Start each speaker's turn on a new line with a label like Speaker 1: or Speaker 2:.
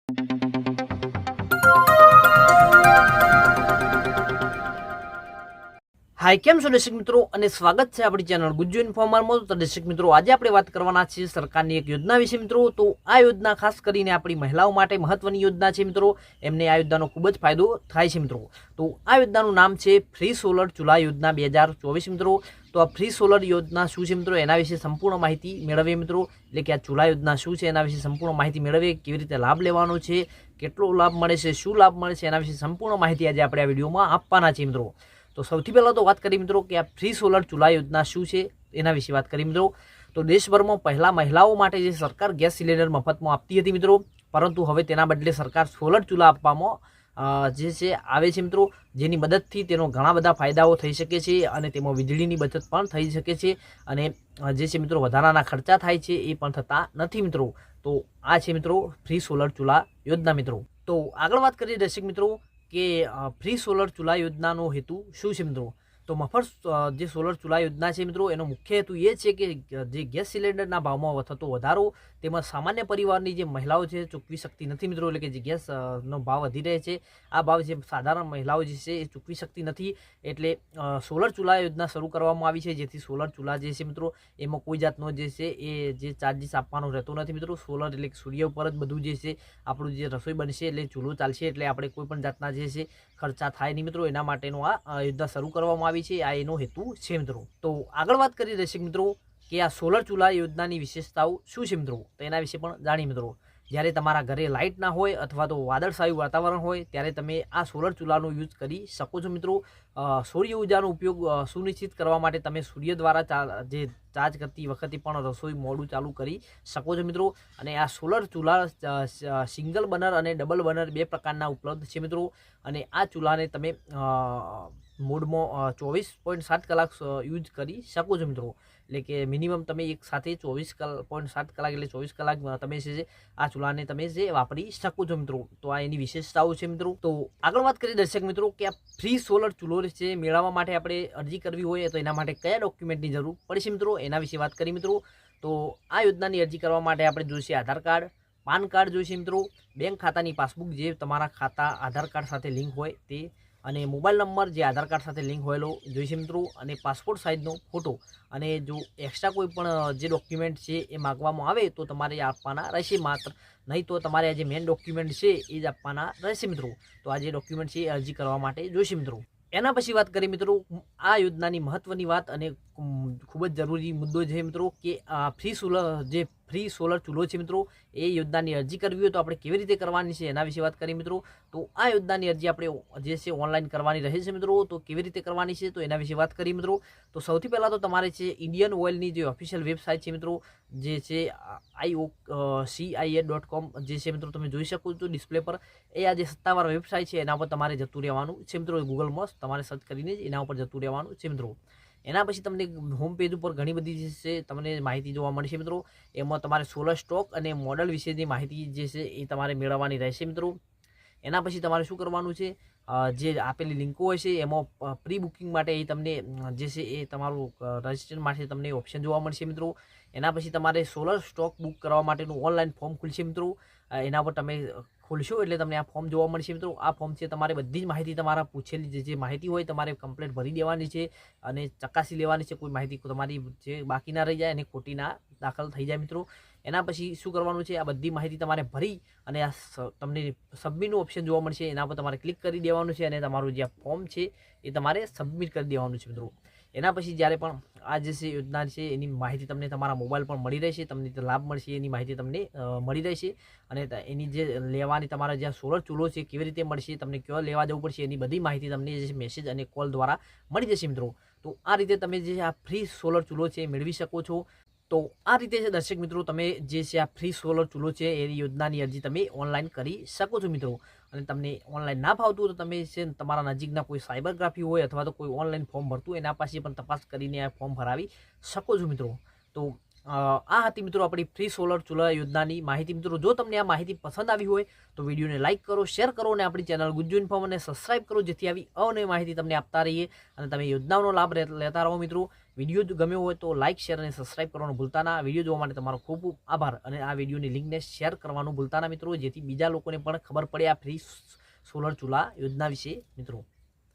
Speaker 1: हाय केम छो दर्शक मित्रों અને સ્વાગત છે આપણી ચેનલ ગુજ્જુ ઇન્ફોર્મરમાં। તો દર્શક મિત્રો આજે આપણે વાત કરવાના છીએ સરકારની એક યોજના વિશે મિત્રો। તો આ યોજના ખાસ કરીને આપણી મહિલાઓ માટે મહત્વની યોજના છે મિત્રો। એમને આ યોજનાનો ખૂબ જ ફાયદો થાય છે મિત્રો। તો આ યોજનાનું નામ છે ફ્રી સોલર ચૂલા યોજના 2024 મિત્રો। તો આ ફ્રી સોલર યોજના શું છે મિત્રો એના વિશે સંપૂર્ણ માહિતી મેળવીએ મિત્રો। એટલે કે આ ચૂલા યોજના શું છે એના વિશે સંપૂર્ણ માહિતી મેળવીએ, કેવી રીતે લાભ લેવાનો છે, કેટલો લાભ મળે છે, શું લાભ મળે છે, એના વિશે સંપૂર્ણ માહિતી આજે આપણે આ વિડીયોમાં આપવાના છે મિત્રો। તો સૌથી પહેલાં તો વાત કરીએ મિત્રો કે આ ફ્રી સોલર ચૂલા યોજના શું છે એના વિશે વાત કરીએ મિત્રો। તો દેશભરમાં પહેલાં મહિલાઓ માટે જે સરકાર ગેસ સિલિન્ડર મફતમાં આપતી હતી મિત્રો, પરંતુ હવે તેના બદલે સરકાર સોલર ચૂલા આપવામાં જે છે આવે છે મિત્રો, જેની મદદથી તેનો ઘણા બધા ફાયદાઓ થઈ શકે છે અને તેમાં વીજળીની બચત પણ થઈ શકે છે અને જે છે મિત્રો વધારાના ખર્ચા થાય છે એ પણ થતા નથી મિત્રો। તો આ છે મિત્રો ફ્રી સોલર ચૂલા યોજના મિત્રો। તો આગળ વાત કરીએ દર્શક મિત્રો કે ફ્રી સોલર ચૂલા યોજનાનો હેતુ શું છે મિત્રો। તો મફત જે સોલર ચૂલા યોજના છે મિત્રો એનો મુખ્ય હેતુ એ છે કે જે ગેસ સિલિન્ડરના ભાવમાં થતો વધારો તેમાં સામાન્ય પરિવારની જે મહિલાઓ છે ચૂકવી શકતી નથી મિત્રો। એટલે કે જે ગેસનો ભાવ વધી રહે છે આ ભાવ જે સાધારણ મહિલાઓ જે છે એ ચૂકવી શકતી નથી, એટલે સોલર ચૂલા યોજના શરૂ કરવામાં આવી છે, જેથી સોલર ચૂલા જે છે મિત્રો એમાં કોઈ જાતનો જે છે એ જે ચાર્જીસ આપવાનો રહેતો નથી મિત્રો। સોલર એટલે સૂર્ય ઉપર જ બધું જે છે આપણું જે રસોઈ બનશે એટલે ચૂલો ચાલશે, એટલે આપણે કોઈ પણ જાતના જે છે ખર્ચા થાય નહીં મિત્રો। એના માટેનો આ યોજના શરૂ કરવામાં આવી છે, આ એનો હેતુ છે મિત્રો। તો આગળ વાત કરીએ દર્શક મિત્રો કે આ સોલર ચૂલા યોજનાની વિશેષતાઓ શું છે મિત્રો, તો એના વિશે પણ જાણીએ મિત્રો। જ્યારે તમારા ઘરે લાઇટ ના હોય અથવા તો વાદળછાયું વાતાવરણ હોય ત્યારે તમે આ સોલર ચૂલાનો યુઝ કરી શકો છો મિત્રો। સૂર્ય ઉર્જાનો ઉપયોગ સુનિશ્ચિત કરવા માટે તમે સૂર્ય દ્વારા જે ચાર્જ કરતી વખતે પણ રસોઈ મોડું ચાલુ કરી શકો છો મિત્રો। અને આ સોલર ચૂલા સિંગલ બર્નર અને ડબલ બર્નર બે પ્રકારના ઉપલબ્ધ છે મિત્રો। અને આ ચૂલાને તમે મોડમાં 24.7 કલાક યુઝ કરી શકો છો મિત્રો। એટલે કે મિનિમમ તમે એક સાથે 24.7 કલાક એટલે 24 કલાક તમે છે આ ચૂલાને તમે જે વાપરી શકો છો મિત્રો। તો આ એની વિશેષતાઓ છે મિત્રો। તો આગળ વાત કરીએ દર્શક મિત્રો કે આ ફ્રી સોલર ચૂલો છે મેળવવા માટે આપણે અરજી કરવી હોય તો એના માટે કયા ડોક્યુમેન્ટની જરૂર પડશે મિત્રો એના વિશે વાત કરીએ મિત્રો। તો આ યોજનાની અરજી કરવા માટે આપણે જોઈશે આધાર કાર્ડ, પાન કાર્ડ જોઈશે મિત્રો, બેંક ખાતાની પાસબુક જે તમારા ખાતા આધાર કાર્ડ સાથે લિંક હોય તે, અને મોબાઈલ નંબર જે આધાર કાર્ડ સાથે લિંક હોયેલો જોઈશે મિત્રો, અને પાસપોર્ટ સાઇઝનો ફોટો। અને જો એક્સ્ટ્રા કોઈ પણ જે ડોક્યુમેન્ટ છે એ માગવામાં આવે તો તમારે આપવાના રહેશે માત્ર, નહીં તો તમારે આ જે મેઇન ડોક્યુમેન્ટ છે એ જ આપવાના રહેશે મિત્રો। તો આ જે ડોક્યુમેન્ટ છે એ અરજી કરવા માટે જોઈશે મિત્રો। એના પછી વાત કરીએ મિત્રો આ યોજનાની મહત્વની વાત અને ખૂબ જ જરૂરી મુદ્દો છે મિત્રો કે ફ્રી સોલર ચૂલો છે મિત્રો એ યોજનાની અરજી કરવી હોય તો આપણે કેવી રીતે કરવાની છે એના વિશે વાત કરીએ મિત્રો। તો આ યોજનાની અરજી આપણે જે છે ઓનલાઈન કરવાની રહે છે મિત્રો। તો કેવી રીતે કરવાની છે તો એના વિશે વાત કરીએ મિત્રો। તો સૌથી પહેલાં તો તમારે છે ઇન્ડિયન ઓઇલની જે ઓફિશિયલ વેબસાઇટ છે મિત્રો, જે છે IOCIA.com જે છે મિત્રો તમે જોઈ શકો છો ડિસ્પ્લે પર, એ આ જે સત્તાવાર વેબસાઇટ છે એના પર તમારે જતું રહેવાનું છે મિત્રો। ગૂગલમાં તમારે સર્ચ કરીને જ એના ઉપર જતું રહેવાનું છે મિત્રો। એના પછી તમને હોમ પેજ ઉપર ઘણી બધી જે છે તમને માહિતી જોવા મળશે મિત્રો। એમાં તમારે સોલર સ્ટોક અને મોડલ વિશેની માહિતી જે છે એ તમારે મેળવવાની રહેશે મિત્રો। એના પછી તમારે શું કરવાનું છે, જે આપેલી લિંકો હોય છે એમાં પ્રી બુકિંગ માટે એ તમને જે છે એ તમારું રજિસ્ટ્રેશન માટે તમને ઓપ્શન જોવા મળશે મિત્રો। એના પછી તમારે સોલર સ્ટોક બુક કરવા માટેનું ઓનલાઈન ફોર્મ ખુલશે મિત્રો। એના પર તમે ખોલશો એટલે તમને આ ફોર્મ જોવા મળશે મિત્રો। આ ફોર્મ છે તમારે બધી જ માહિતી તમારા પૂછેલી જે માહિતી હોય તમારે કમ્પ્લીટ ભરી દેવાની છે અને ચકાસી લેવાની છે, કોઈ માહિતી તમારી જે બાકી ના રહી જાય અને ખોટી ના દાખલ થઈ જાય મિત્રો। એના પછી શું કરવાનું છે, આ બધી માહિતી તમારે ભરી અને આ તમને સબમિટનું ઓપ્શન જોવા મળશે, એના પર તમારે ક્લિક કરી દેવાનું છે અને તમારું જે ફોર્મ છે એ તમારે સબમિટ કરી દેવાનું છે મિત્રો। એના પછી જ્યારે પણ આ જે છે યોજના છે એની માહિતી તમને તમારા મોબાઈલ પર મળી રહેશે, તમને લાભ મળશે એની માહિતી તમને મળી રહેશે। અને એની જે લેવાની તમારા જ્યાં સોલર ચૂલો છે કેવી રીતે મળશે, તમને ક્યાં લેવા જવું પડશે એની બધી માહિતી તમને જે મેસેજ અને કોલ દ્વારા મળી જશે મિત્રો। તો આ રીતે તમે જે આ ફ્રી સોલર ચૂલો છે એ મેળવી શકો છો। તો આ રીતે દર્શક મિત્રો તમે જે છે આ ફ્રી સોલર ચૂલો છે એ યોજનાની અરજી તમે ઓનલાઈન કરી શકો છો મિત્રો। અને તમને ઓનલાઈન ના ફાવતું તો તમે છે તમારા નજીકના કોઈ સાયબરગ્રાફી હોય અથવા તો કોઈ ઓનલાઈન ફોર્મ ભરતું એના પાસે પણ તપાસ કરીને આ ફોર્મ ભરાવી શકો છો મિત્રો। તો આ હતી મિત્રો આપણી ફ્રી સોલર ચૂલા યોજનાની માહિતી મિત્રો। જો તમને આ માહિતી પસંદ આવી હોય તો વિડીયોને લાઇક કરો, શેર કરો અને આપણી ચેનલ ગુજ્જુ ઇન્ફોર્મને સબસ્ક્રાઇબ કરો, જેથી આવી અવનવી માહિતી તમને આપતા રહીએ અને તમે યોજનાઓનો લાભ લેતા રહો મિત્રો। વિડીયો જો ગમ્યો હોય તો લાઇક શેર અને સબસ્ક્રાઇબ કરવાનું ભૂલતા ના. વિડીયો જોવા માટે તમારો ખૂબ ખૂબ આભાર અને આ વિડીયોની લિંકને શેર કરવાનું ભૂલતા ના મિત્રો, જેથી બીજા લોકોને પણ ખબર પડે આ ફ્રી સોલર ચૂલા યોજના વિશે મિત્રો.